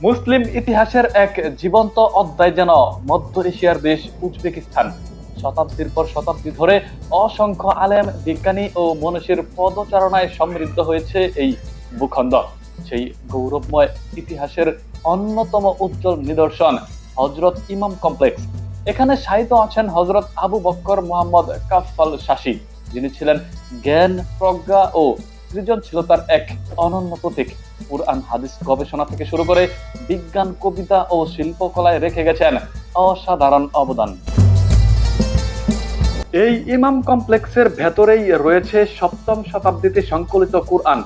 মুসলিম ইতিহাসের এক জীবন্ত অধ্যায় যেন মধ্য এশিয়ার দেশ উজবেকিস্তান। শতাব্দীর পর শতাব্দী ধরে অসংখ্য আলেম, বিজ্ঞানী ও মনীষীর পদচারণায় সমৃদ্ধ হয়েছে এই ভূখণ্ড। সেই গৌরবময় ইতিহাসের অন্যতম উজ্জ্বল নিদর্শন হযরত ইমাম কমপ্লেক্স। এখানে শায়িত আছেন হযরত আবু বকর মুহাম্মদ কাফফাল শাসি, যিনি ছিলেন জ্ঞান, প্রজ্ঞা ও সৃজনশীলতার এক অনন্য প্রতীক। কুরআন হাদিস গবেষণা থেকে শুরু করে বিজ্ঞান, কবিতা ও শিল্পকলায় রেখে গেছেন অসাধারণ অবদান। এই ইমাম কমপ্লেক্সের ভেতরেই রয়েছে সপ্তম শতাব্দীতে সংকলিত কুরআন।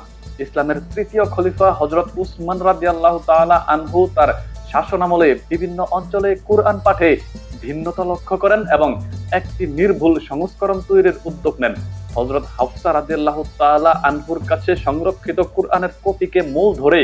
ইসলামের তৃতীয় খলিফা হযরত উসমান রাদিয়াল্লাহু তাআলা আনহু তার শাসনামলে বিভিন্ন অঞ্চলে কুরআন পাঠে ভিন্নতা লক্ষ্য করেন এবং একটি নির্ভুল সংস্করণ তৈরির উদ্যোগ নেন। হযরত হাফসা রাদিয়াল্লাহু তাআলা আনহুর কাছে সংরক্ষিত কুরআনের কপিকে মূল ধরে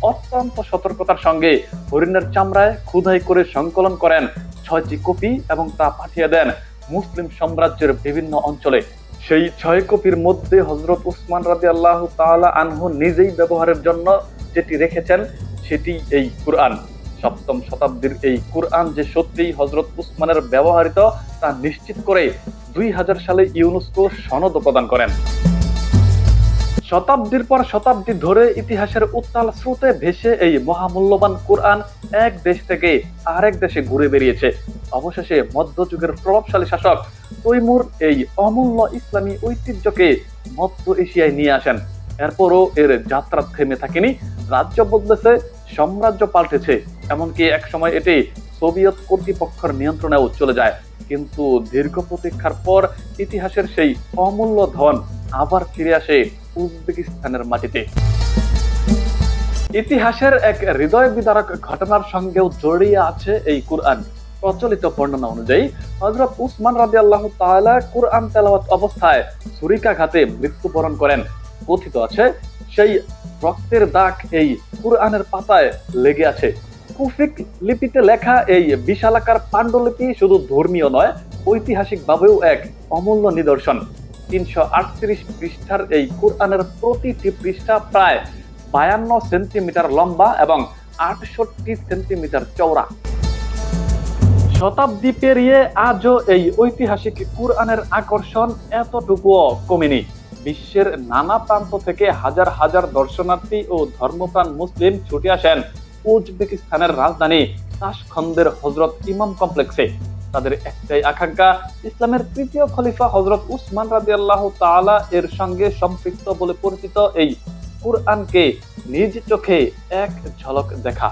অত্যন্ত সতর্কতার সঙ্গে হরিণের চামড়ায় খোদাই করে সংকলন করেন 6টি কপি এবং তা পাঠিয়ে দেন মুসলিম সাম্রাজ্যের বিভিন্ন অঞ্চলে। সেই 6 কপির মধ্যে হযরত উসমান রাদিয়াল্লাহু তাআলা আনহু নিজেই ব্যবহারের জন্য যেটি রেখেছেন সেটি এই কুরআন। সপ্তম শতাব্দীর এই কুরআন যে সত্যিই হযরত উসমানের ব্যবহৃত তা নিশ্চিত করে 2000 সালে ইউনেস্কো সনদ প্রদান করেন। শতাব্দীর পর শতাব্দী ধরে ইতিহাসের উত্তাল স্রোতে ভেসে এই মহামূল্যবান কুরআন এক দেশ থেকে আরেক দেশে ঘুরে বেরিয়েছে। অবশেষে মধ্যযুগের প্রভাবশালী শাসক তৈমুর এই অমূল্য ইসলামী ঐতিহ্যকে মধ্য এশিয়ায় নিয়ে আসেন। এরপরও এর যাত্রা থেমে থাকেনি। রাজ্য বদলেছে, সাম্রাজ্য পাল্টেছে, এমনকি এক সময় এটি সোভিয়েত কর্তৃপক্ষের নিয়ন্ত্রণেও চলে যায়। কিন্তু দীর্ঘ প্রতীক্ষার পর ইতিহাসের সেই অমূল্য ধন আবার ফিরে আসে উজবেকিস্তানের মাটিতে। ইতিহাসের এক হৃদয় বিদারক ঘটনার সঙ্গেও জড়িয়ে আছে এই কুরআন। প্রচলিত বর্ণনা অনুযায়ী হযরত উসমান রাদিয়াল্লাহু তাআলা কুরআন তেলাওয়াত অবস্থায় ছুরিকাঘাতে মৃত্যুবরণ করেন। কথিত আছে সেই রক্তের দাগ এই কুরআনের পাতায় লেগে আছে। কুফিক লিপিতে লেখা এই বিশালাকার পাণ্ডুলিপি শুধু ধর্মীয় নয়, ঐতিহাসিকভাবেও এক অমূল্য নিদর্শন। 338 পৃষ্ঠার এই কুরআনের প্রতিটি পৃষ্ঠা প্রায় 52 সেন্টিমিটার লম্বা এবং 68 সেন্টিমিটার চওড়া। শতাব্দী পেরিয়ে আজও এই ঐতিহাসিক কুরআনের আকর্ষণ এতটুকুও কমেনি। বিশ্বের নানা প্রান্ত থেকে হাজার হাজার দর্শনার্থী ও ধর্মপ্রাণ মুসলিম ছুটে আসেন উজবেকিস্তানের রাজধানী তাশখন্দের হযরত ইমাম কমপ্লেক্সে। তাদের একটাই আকাঙ্ক্ষা, ইসলামের তৃতীয় খলিফা হযরত উসমান রাদিয়াল্লাহু তাআলা এর সঙ্গে সম্পৃক্ত বলে পরিচিত এই কুরআনকে নিজ চোখে এক ঝলক দেখা।